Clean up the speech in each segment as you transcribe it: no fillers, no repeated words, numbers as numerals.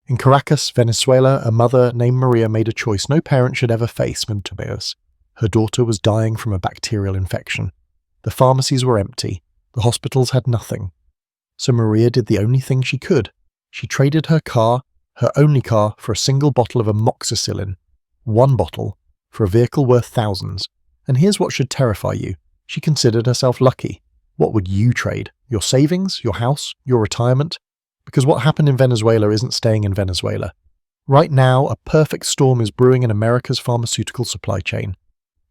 In Caracas, Venezuela, a mother named Maria made a choice no parent should ever face when Tobias. Her daughter was dying from a bacterial infection. The pharmacies were empty. The hospitals had nothing. So Maria did the only thing she could. She traded her car, her only car, for a single bottle of amoxicillin. One bottle, for a vehicle worth thousands. And here's what should terrify you. She considered herself lucky. What would you trade? Your savings? Your house? Your retirement? Because what happened in Venezuela isn't staying in Venezuela. Right now, a perfect storm is brewing in America's pharmaceutical supply chain.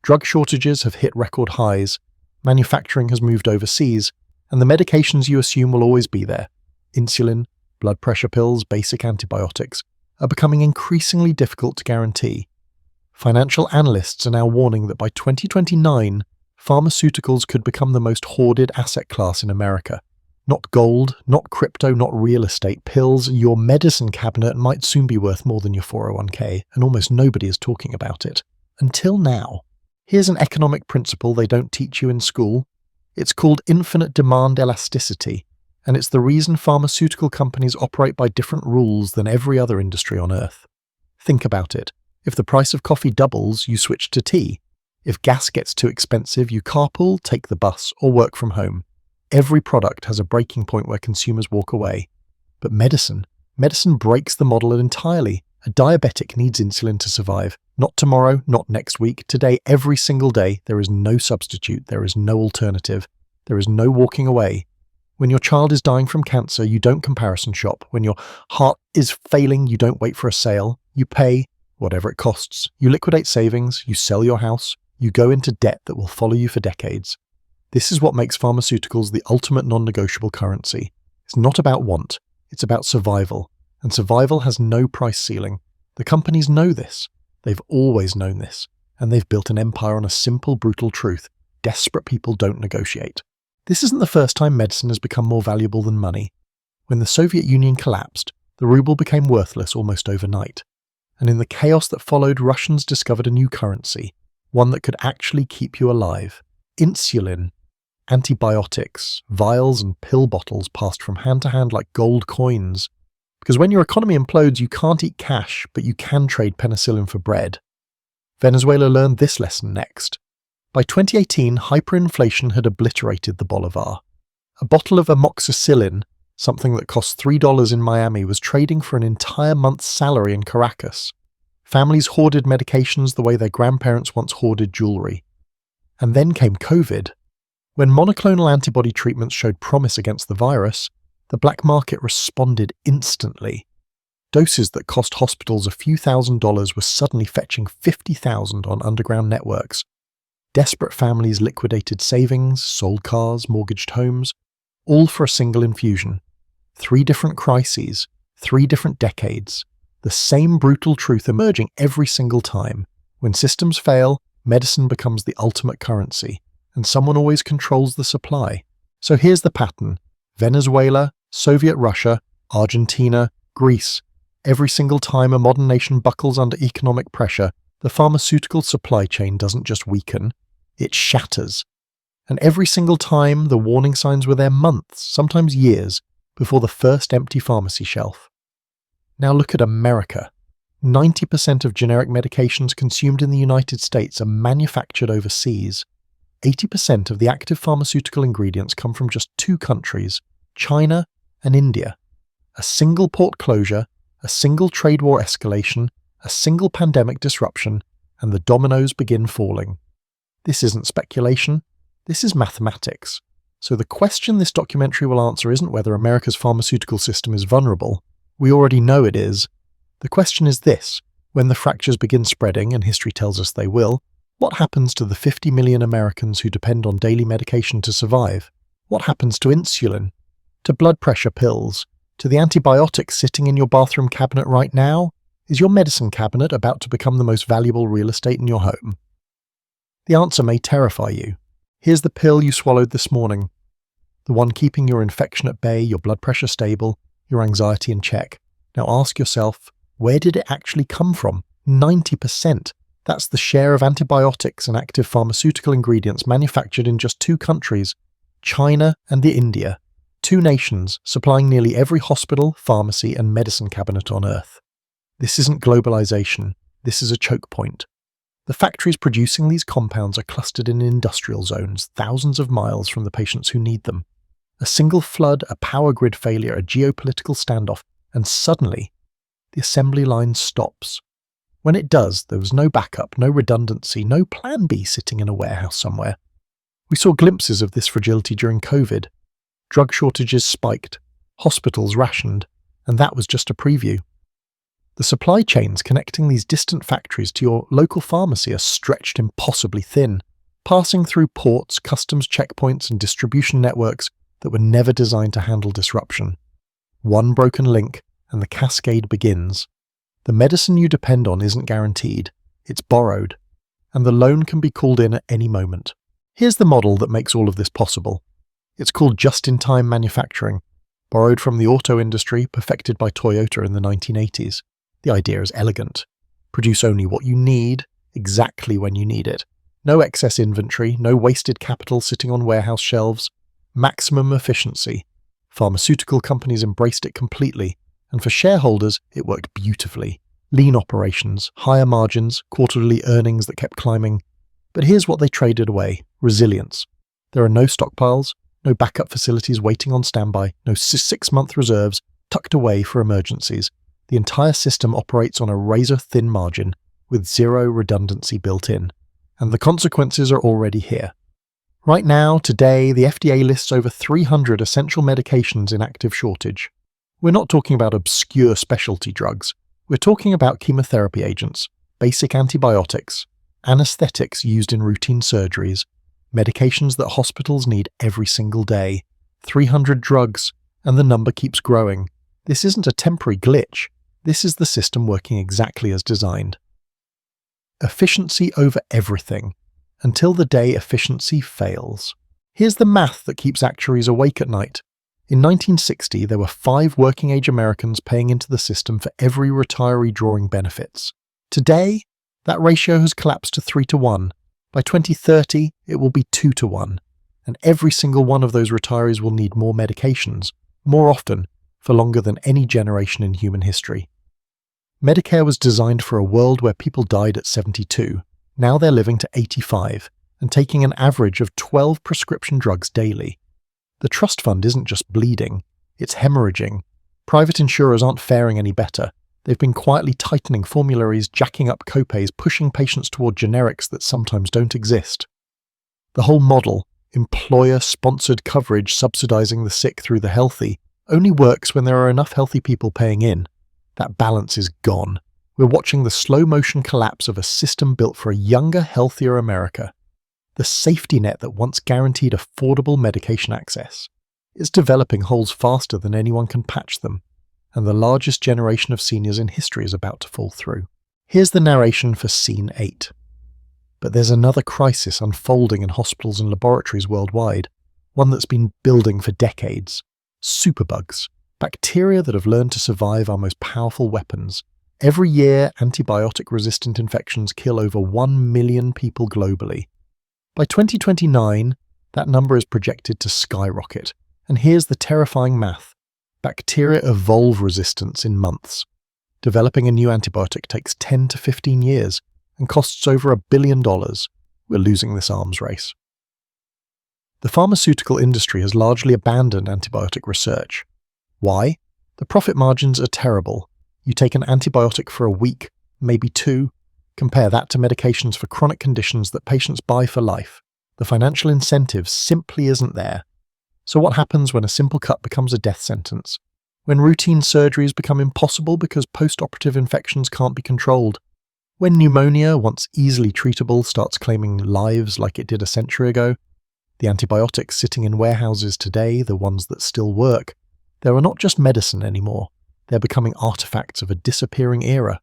Drug shortages have hit record highs, manufacturing has moved overseas, and the medications you assume will always be there, insulin, blood pressure pills, basic antibiotics, are becoming increasingly difficult to guarantee. Financial analysts are now warning that by 2029, pharmaceuticals could become the most hoarded asset class in America. Not gold, not crypto, not real estate, pills, your medicine cabinet might soon be worth more than your 401k, and almost nobody is talking about it. Until now. Here's an economic principle they don't teach you in school. It's called infinite demand elasticity, and it's the reason pharmaceutical companies operate by different rules than every other industry on Earth. Think about it. If the price of coffee doubles, you switch to tea. If gas gets too expensive, you carpool, take the bus, or work from home. Every product has a breaking point where consumers walk away. But medicine breaks the model entirely. A diabetic needs insulin to survive. Not tomorrow, not next week, today, every single day. There is no substitute, there is no alternative. There is no walking away. When your child is dying from cancer, you don't comparison shop. When your heart is failing, you don't wait for a sale. You pay, whatever it costs. You liquidate savings, you sell your house, you go into debt that will follow you for decades. This is what makes pharmaceuticals the ultimate non-negotiable currency. It's not about want, it's about survival. And survival has no price ceiling. The companies know this. They've always known this. And they've built an empire on a simple, brutal truth. Desperate people don't negotiate. This isn't the first time medicine has become more valuable than money. When the Soviet Union collapsed, the ruble became worthless almost overnight. And in the chaos that followed, Russians discovered a new currency, one that could actually keep you alive. Insulin. Antibiotics, vials and pill bottles passed from hand to hand like gold coins. Because when your economy implodes, you can't eat cash, but you can trade penicillin for bread. Venezuela learned this lesson next. By 2018, hyperinflation had obliterated the bolivar. A bottle of amoxicillin, something that cost $3 in Miami, was trading for an entire month's salary in Caracas. Families hoarded medications the way their grandparents once hoarded jewelry. And then came COVID. When monoclonal antibody treatments showed promise against the virus, the black market responded instantly. Doses that cost hospitals a few $1,000s were suddenly fetching $50,000 on underground networks. Desperate families liquidated savings, sold cars, mortgaged homes, all for a single infusion. 3 different crises, 3 different decades. The same brutal truth emerging every single time. When systems fail, medicine becomes the ultimate currency, and someone always controls the supply. So here's the pattern. Venezuela, Soviet Russia, Argentina, Greece. Every single time a modern nation buckles under economic pressure, the pharmaceutical supply chain doesn't just weaken, it shatters. And every single time, the warning signs were there months, sometimes years, before the first empty pharmacy shelf. Now look at America. 90% of generic medications consumed in the United States are manufactured overseas. 80% of the active pharmaceutical ingredients come from just 2 countries, China and India. A single port closure, a single trade war escalation, a single pandemic disruption, and the dominoes begin falling. This isn't speculation, this is mathematics. So the question this documentary will answer isn't whether America's pharmaceutical system is vulnerable. We already know it is. The question is this: when the fractures begin spreading, and history tells us they will, what happens to the 50 million Americans who depend on daily medication to survive? What happens to insulin? To blood pressure pills? To the antibiotics sitting in your bathroom cabinet right now? Is your medicine cabinet about to become the most valuable real estate in your home? The answer may terrify you. Here's the pill you swallowed this morning. The one keeping your infection at bay, your blood pressure stable, your anxiety in check. Now ask yourself, where did it actually come from? 90%. That's the share of antibiotics and active pharmaceutical ingredients manufactured in just 2 countries, China and India. 2 nations supplying nearly every hospital, pharmacy, and medicine cabinet on Earth. This isn't globalization, this is a choke point. The factories producing these compounds are clustered in industrial zones, thousands of miles from the patients who need them. A single flood, a power grid failure, a geopolitical standoff, and suddenly, the assembly line stops. When it does, there was no backup, no redundancy, no plan B sitting in a warehouse somewhere. We saw glimpses of this fragility during COVID. Drug shortages spiked, hospitals rationed, and that was just a preview. The supply chains connecting these distant factories to your local pharmacy are stretched impossibly thin, passing through ports, customs checkpoints, and distribution networks that were never designed to handle disruption. One broken link, and the cascade begins. The medicine you depend on isn't guaranteed, it's borrowed, and the loan can be called in at any moment. Here's the model that makes all of this possible. It's called just-in-time manufacturing, borrowed from the auto industry, perfected by Toyota in the 1980s. The idea is elegant. Produce only what you need, exactly when you need it. No excess inventory, no wasted capital sitting on warehouse shelves. Maximum efficiency. Pharmaceutical companies embraced it completely, and for shareholders, it worked beautifully. Lean operations, higher margins, quarterly earnings that kept climbing. But here's what they traded away: resilience. There are no stockpiles, no backup facilities waiting on standby, no 6-month reserves tucked away for emergencies. The entire system operates on a razor-thin margin, with zero redundancy built in. And the consequences are already here. Right now, today, the FDA lists over 300 essential medications in active shortage. We're not talking about obscure specialty drugs. We're talking about chemotherapy agents, basic antibiotics, anesthetics used in routine surgeries, medications that hospitals need every single day. 300 drugs, and the number keeps growing. This isn't a temporary glitch. This is the system working exactly as designed. Efficiency over everything, until the day efficiency fails. Here's the math that keeps actuaries awake at night. In 1960, there were 5 working-age Americans paying into the system for every retiree drawing benefits. Today, that ratio has collapsed to 3-to-1. By 2030, it will be 2-to-1, and every single one of those retirees will need more medications, more often, for longer than any generation in human history. Medicare was designed for a world where people died at 72. Now they're living to 85 and taking an average of 12 prescription drugs daily. The trust fund isn't just bleeding, it's hemorrhaging. Private insurers aren't faring any better. They've been quietly tightening formularies, jacking up copays, pushing patients toward generics that sometimes don't exist. The whole model, employer-sponsored coverage subsidizing the sick through the healthy, only works when there are enough healthy people paying in. That balance is gone. We're watching the slow-motion collapse of a system built for a younger, healthier America. The safety net that once guaranteed affordable medication access is developing holes faster than anyone can patch them, and the largest generation of seniors in history is about to fall through. Here's the narration for Scene 8. But there's another crisis unfolding in hospitals and laboratories worldwide, one that's been building for decades. Superbugs. Bacteria that have learned to survive our most powerful weapons. Every year, antibiotic-resistant infections kill over 1 million people globally. By 2029, that number is projected to skyrocket. And here's the terrifying math. Bacteria evolve resistance in months. Developing a new antibiotic takes 10 to 15 years and costs over $1 billion. We're losing this arms race. The pharmaceutical industry has largely abandoned antibiotic research. Why? The profit margins are terrible. You take an antibiotic for a week, maybe 2. Compare that to medications for chronic conditions that patients buy for life. The financial incentive simply isn't there. So what happens when a simple cut becomes a death sentence? When routine surgeries become impossible because post-operative infections can't be controlled? When pneumonia, once easily treatable, starts claiming lives like it did a century ago? The antibiotics sitting in warehouses today, the ones that still work, they are not just medicine anymore. They're becoming artifacts of a disappearing era.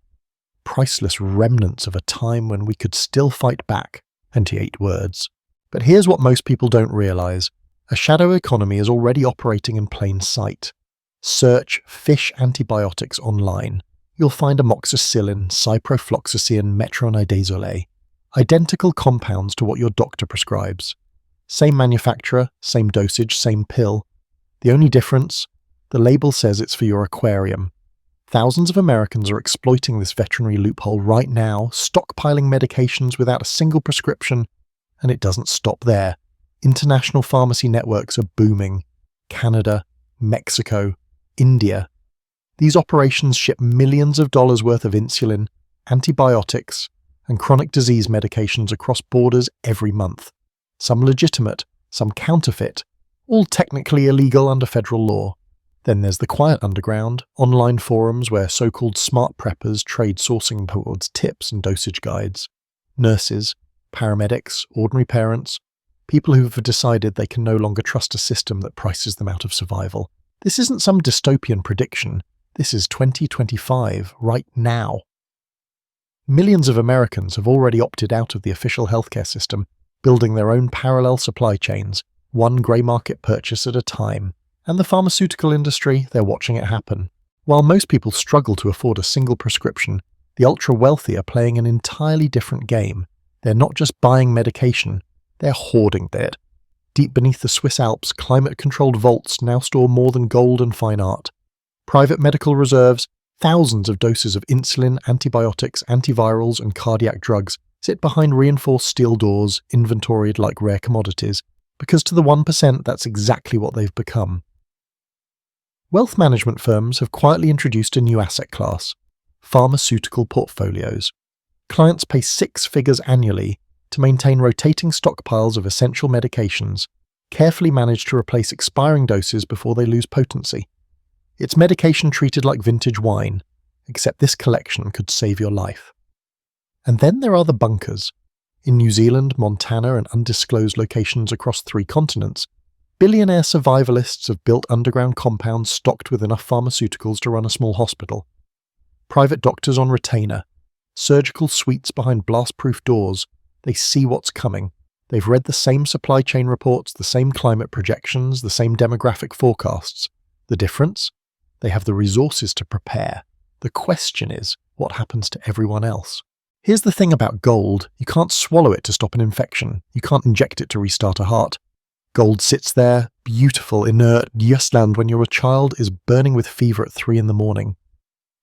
Priceless remnants of a time when we could still fight back. 28 words. But here's what most people don't realize. A shadow economy is already operating in plain sight. Search fish antibiotics online. You'll find amoxicillin, ciprofloxacin, metronidazole. Identical compounds to what your doctor prescribes. Same manufacturer, same dosage, same pill. The only difference? The label says it's for your aquarium. Thousands of Americans are exploiting this veterinary loophole right now, stockpiling medications without a single prescription, and it doesn't stop there. International pharmacy networks are booming. Canada, Mexico, India. These operations ship millions of dollars worth of insulin, antibiotics, and chronic disease medications across borders every month. Some legitimate, some counterfeit, all technically illegal under federal law. Then there's the quiet underground, online forums where so-called smart preppers trade sourcing boards, tips and dosage guides. Nurses, paramedics, ordinary parents, people who have decided they can no longer trust a system that prices them out of survival. This isn't some dystopian prediction. This is 2025, right now. Millions of Americans have already opted out of the official healthcare system, building their own parallel supply chains, one grey market purchase at a time. And the pharmaceutical industry, they're watching it happen. While most people struggle to afford a single prescription, the ultra-wealthy are playing an entirely different game. They're not just buying medication, they're hoarding it. Deep beneath the Swiss Alps, climate-controlled vaults now store more than gold and fine art. Private medical reserves, thousands of doses of insulin, antibiotics, antivirals, and cardiac drugs sit behind reinforced steel doors, inventoried like rare commodities, because to the 1%, that's exactly what they've become. Wealth management firms have quietly introduced a new asset class: pharmaceutical portfolios. Clients pay 6 figures annually to maintain rotating stockpiles of essential medications, carefully managed to replace expiring doses before they lose potency. It's medication treated like vintage wine, except this collection could save your life. And then there are the bunkers. In New Zealand, Montana, and undisclosed locations across 3 continents, billionaire survivalists have built underground compounds stocked with enough pharmaceuticals to run a small hospital. Private doctors on retainer, surgical suites behind blast-proof doors. They see what's coming. They've read the same supply chain reports, the same climate projections, the same demographic forecasts. The difference? They have the resources to prepare. The question is, what happens to everyone else? Here's the thing about gold: you can't swallow it to stop an infection. You can't inject it to restart a heart. Gold sits there, beautiful, inert, Jutland when your child is burning with fever at 3 in the morning.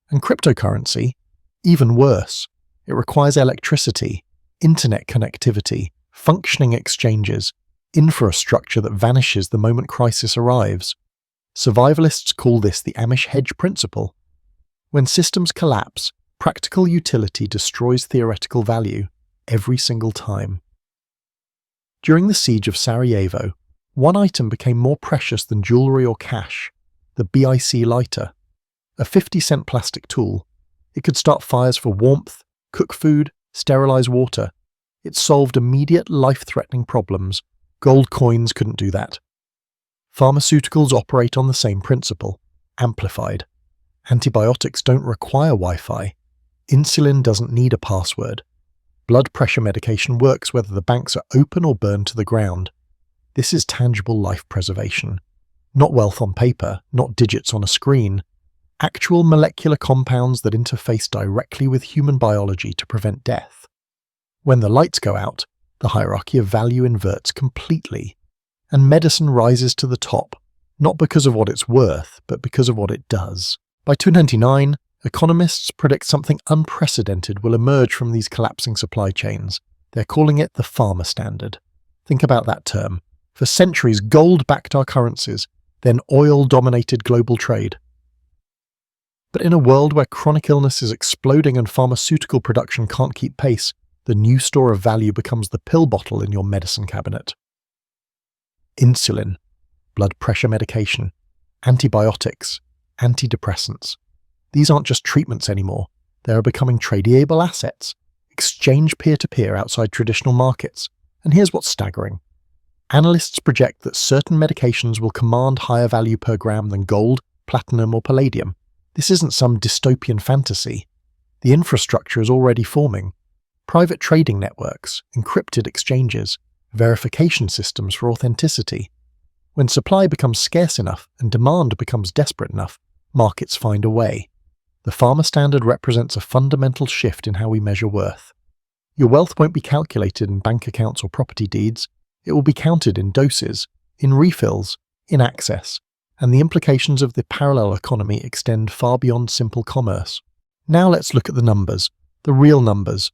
And cryptocurrency? Even worse. It requires electricity, internet connectivity, functioning exchanges, infrastructure that vanishes the moment crisis arrives. Survivalists call this the Amish hedge principle. When systems collapse, practical utility destroys theoretical value every single time. During the siege of Sarajevo, one item became more precious than jewelry or cash: the BIC lighter. A 50-cent plastic tool. It could start fires for warmth, cook food, sterilize water. It solved immediate life-threatening problems. Gold coins couldn't do that. Pharmaceuticals operate on the same principle, amplified. Antibiotics don't require Wi-Fi. Insulin doesn't need a password. Blood pressure medication works whether the banks are open or burned to the ground. This is tangible life preservation. Not wealth on paper, not digits on a screen. Actual molecular compounds that interface directly with human biology to prevent death. When the lights go out, the hierarchy of value inverts completely, and medicine rises to the top, not because of what it's worth, but because of what it does. By 2099, economists predict something unprecedented will emerge from these collapsing supply chains. They're calling it the pharma standard. Think about that term. For centuries, gold backed our currencies, then oil dominated global trade. But in a world where chronic illness is exploding and pharmaceutical production can't keep pace, the new store of value becomes the pill bottle in your medicine cabinet. Insulin, blood pressure medication, antibiotics, antidepressants. These aren't just treatments anymore. They are becoming tradable assets, exchanged peer-to-peer outside traditional markets. And here's what's staggering. Analysts project that certain medications will command higher value per gram than gold, platinum, or palladium. This isn't some dystopian fantasy. The infrastructure is already forming. Private trading networks, encrypted exchanges, verification systems for authenticity. When supply becomes scarce enough and demand becomes desperate enough, markets find a way. The pharma standard represents a fundamental shift in how we measure worth. Your wealth won't be calculated in bank accounts or property deeds. It will be counted in doses, in refills, in access. and the implications of the parallel economy extend far beyond simple commerce. Now let's look at the numbers, the real numbers.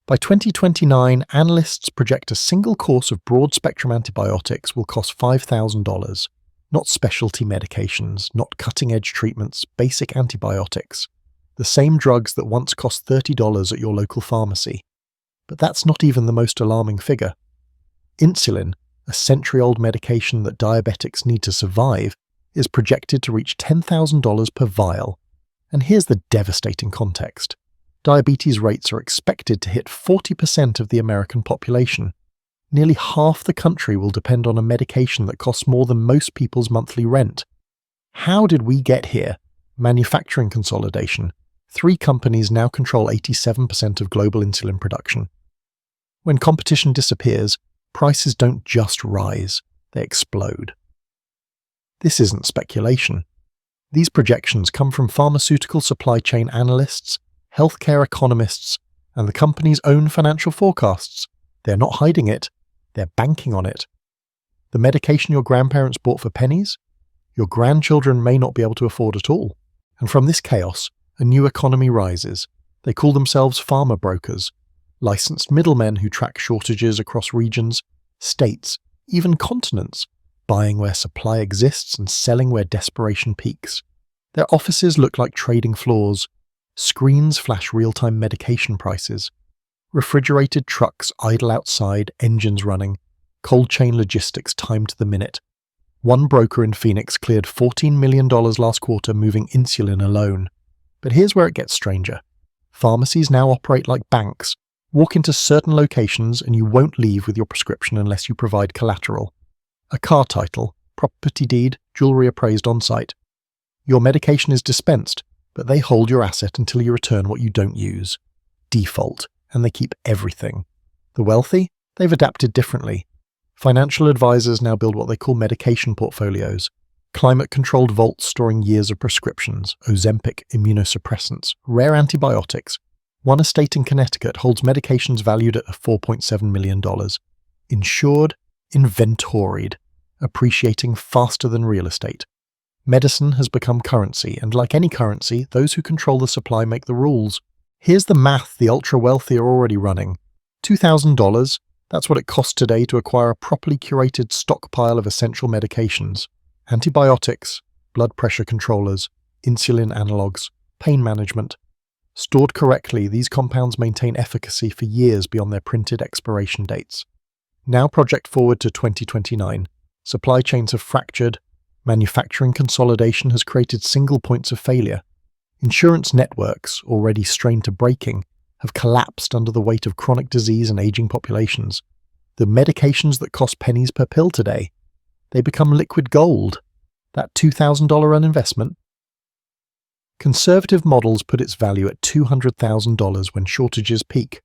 By 2029, analysts project a single course of broad-spectrum antibiotics will cost $5,000. Not specialty medications, not cutting-edge treatments, basic antibiotics. The same drugs that once cost $30 at your local pharmacy. But that's not even the most alarming figure. Insulin, a century-old medication that diabetics need to survive, is projected to reach $10,000 per vial. And here's the devastating context. Diabetes rates are expected to hit 40% of the American population. Nearly half the country will depend on a medication that costs more than most people's monthly rent. How did we get here? Manufacturing consolidation. 3 companies now control 87% of global insulin production. When competition disappears, prices don't just rise, they explode. This isn't speculation. These projections come from pharmaceutical supply chain analysts, healthcare economists, and the company's own financial forecasts. They're not hiding it, they're banking on it. The medication your grandparents bought for pennies, your grandchildren may not be able to afford at all. And from this chaos, a new economy rises. They call themselves pharma brokers, licensed middlemen who track shortages across regions, states, even continents, buying where supply exists and selling where desperation peaks. Their offices look like trading floors. Screens flash real-time medication prices. Refrigerated trucks idle outside, engines running. Cold chain logistics timed to the minute. One broker in Phoenix cleared $14 million last quarter moving insulin alone. But here's where it gets stranger. Pharmacies now operate like banks. Walk into certain locations and you won't leave with your prescription unless you provide collateral. A car title, property deed, jewelry appraised on site. Your medication is dispensed, but they hold your asset until you return what you don't use. Default, and they keep everything. The wealthy? They've adapted differently. Financial advisors now build what they call medication portfolios. Climate-controlled vaults storing years of prescriptions, Ozempic, immunosuppressants, rare antibiotics. One estate in Connecticut holds medications valued at $4.7 million. Insured, inventoried, appreciating faster than real estate. Medicine has become currency, and like any currency, those who control the supply make the rules. Here's the math the ultra-wealthy are already running. $2,000, that's what it costs today to acquire a properly curated stockpile of essential medications. Antibiotics, blood pressure controllers, insulin analogues, pain management. Stored correctly, these compounds maintain efficacy for years beyond their printed expiration dates. Now project forward to 2029. Supply chains have fractured. Manufacturing consolidation has created single points of failure. Insurance networks, already strained to breaking, have collapsed under the weight of chronic disease and aging populations. The medications that cost pennies per pill today, they become liquid gold. That $2,000 investment. Conservative models put its value at $200,000 when shortages peak.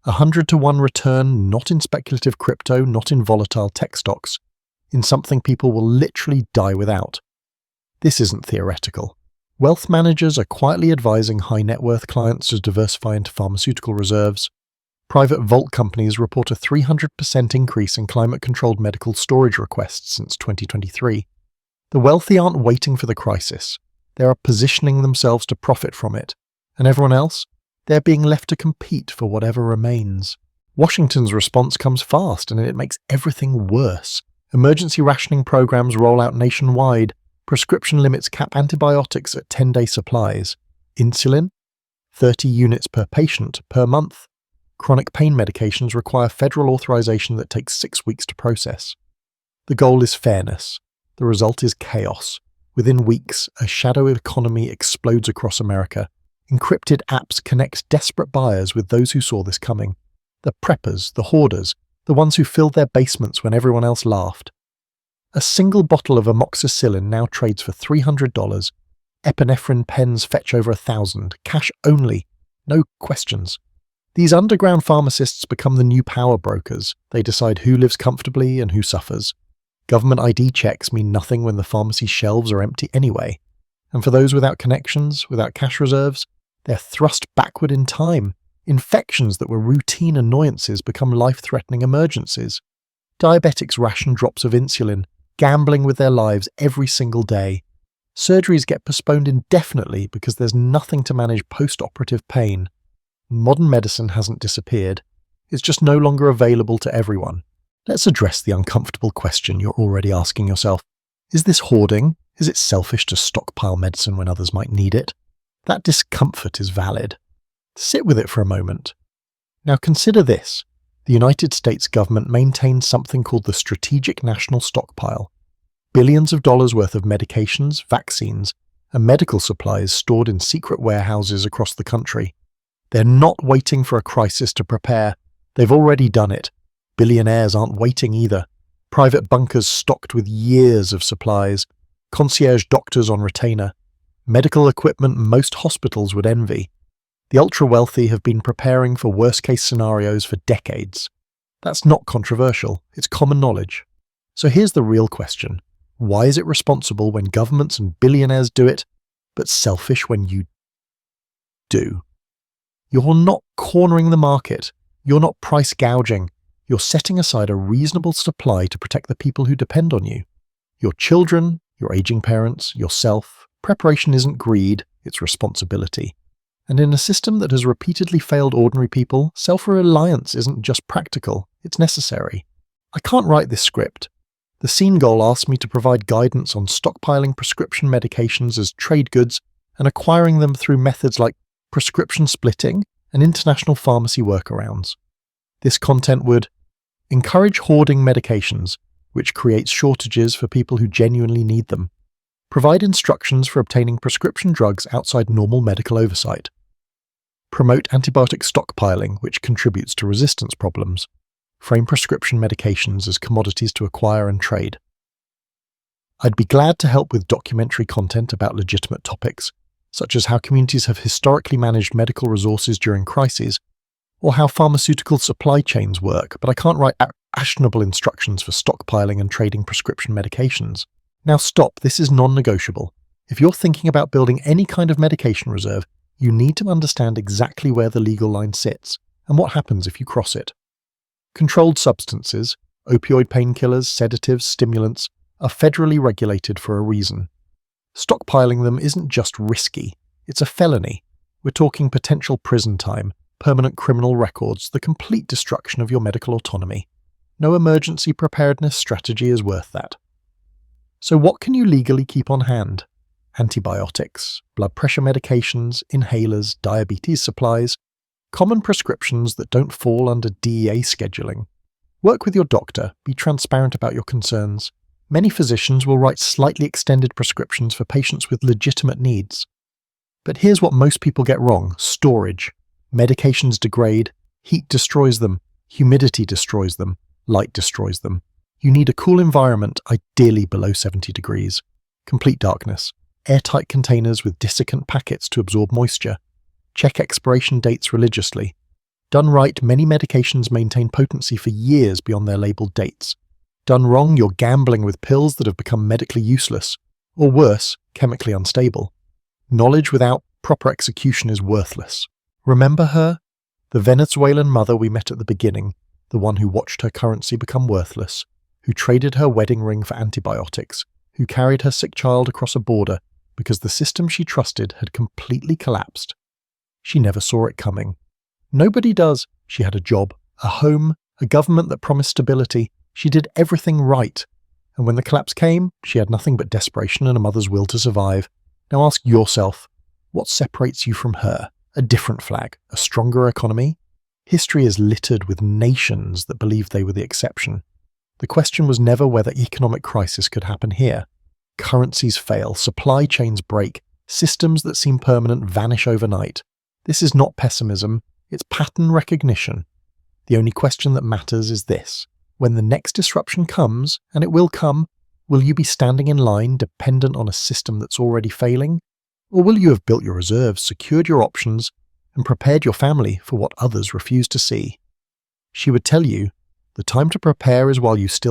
100-to-1 return, not in speculative crypto, not in volatile tech stocks, in something people will literally die without. This isn't theoretical. Wealth managers are quietly advising high-net-worth clients to diversify into pharmaceutical reserves. Private vault companies report a 300% increase in climate-controlled medical storage requests since 2023. The wealthy aren't waiting for the crisis. They are positioning themselves to profit from it. And everyone else? They're being left to compete for whatever remains. Washington's response comes fast, and it makes everything worse. Emergency rationing programs roll out nationwide. Prescription limits cap antibiotics at 10-day supplies. Insulin? 30 units per patient per month. Chronic pain medications require federal authorization that takes 6 weeks to process. The goal is fairness. The result is chaos. Within weeks, a shadow economy explodes across America. Encrypted apps connect desperate buyers with those who saw this coming. The preppers, the hoarders, the ones who filled their basements when everyone else laughed. A single bottle of amoxicillin now trades for $300. Epinephrine pens fetch over $1,000. Cash only. No questions. These underground pharmacists become the new power brokers. They decide who lives comfortably and who suffers. Government ID checks mean nothing when the pharmacy shelves are empty anyway. And for those without connections, without cash reserves, they're thrust backward in time. Infections that were routine annoyances become life-threatening emergencies. Diabetics ration drops of insulin. gambling with their lives every single day. Surgeries get postponed indefinitely because there's nothing to manage post-operative pain. Modern medicine hasn't disappeared. It's just no longer available to everyone. Let's address the uncomfortable question you're already asking yourself. Is this hoarding? Is it selfish to stockpile medicine when others might need it? That discomfort is valid. Sit with it for a moment. Now consider this. The United States government maintains something called the Strategic National Stockpile. Billions of dollars worth of medications, vaccines, and medical supplies stored in secret warehouses across the country. They're not waiting for a crisis to prepare. They've already done it. Billionaires aren't waiting either. Private bunkers stocked with years of supplies. Concierge doctors on retainer. Medical equipment most hospitals would envy. The ultra-wealthy have been preparing for worst-case scenarios for decades. That's not controversial. It's common knowledge. So here's the real question. Why is it responsible when governments and billionaires do it, but selfish when you do? You're not cornering the market. You're not price gouging. You're setting aside a reasonable supply to protect the people who depend on you. Your children, your aging parents, yourself. Preparation isn't greed, it's responsibility. And in a system that has repeatedly failed ordinary people, self-reliance isn't just practical, it's necessary. I can't write this script. The scene goal asks me to provide guidance on stockpiling prescription medications as trade goods and acquiring them through methods like prescription splitting and international pharmacy workarounds. This content would encourage hoarding medications, which creates shortages for people who genuinely need them. Provide instructions for obtaining prescription drugs outside normal medical oversight. Promote antibiotic stockpiling, which contributes to resistance problems. Frame prescription medications as commodities to acquire and trade. I'd be glad to help with documentary content about legitimate topics, such as how communities have historically managed medical resources during crises, or how pharmaceutical supply chains work, but I can't write actionable instructions for stockpiling and trading prescription medications. Now stop, this is non-negotiable. If you're thinking about building any kind of medication reserve, you need to understand exactly where the legal line sits and what happens if you cross it. Controlled substances, opioid painkillers, sedatives, stimulants, are federally regulated for a reason. Stockpiling them isn't just risky, it's a felony. We're talking potential prison time, permanent criminal records, the complete destruction of your medical autonomy. No emergency preparedness strategy is worth that. So what can you legally keep on hand? Antibiotics, blood pressure medications, inhalers, diabetes supplies, common prescriptions that don't fall under DEA scheduling. Work with your doctor, be transparent about your concerns. Many physicians will write slightly extended prescriptions for patients with legitimate needs. But here's what most people get wrong: storage. Medications degrade, heat destroys them, humidity destroys them, light destroys them. You need a cool environment, ideally below 70 degrees. Complete darkness. Airtight containers with desiccant packets to absorb moisture. Check expiration dates religiously. Done right, many medications maintain potency for years beyond their labeled dates. Done wrong, you're gambling with pills that have become medically useless, or worse, chemically unstable. Knowledge without proper execution is worthless. Remember her? The Venezuelan mother we met at the beginning, the one who watched her currency become worthless, who traded her wedding ring for antibiotics, who carried her sick child across a border because the system she trusted had completely collapsed. She never saw it coming. Nobody does. She had a job, a home, a government that promised stability. She did everything right. And when the collapse came, she had nothing but desperation and a mother's will to survive. Now ask yourself, what separates you from her? A different flag, a stronger economy? History is littered with nations that believed they were the exception. The question was never whether economic crisis could happen here. Currencies fail, supply chains break, systems that seem permanent vanish overnight. This is not pessimism, it's pattern recognition. The only question that matters is this: when the next disruption comes, and it will come, will you be standing in line dependent on a system that's already failing? Or will you have built your reserves, secured your options, and prepared your family for what others refuse to see? She would tell you, the time to prepare is while you still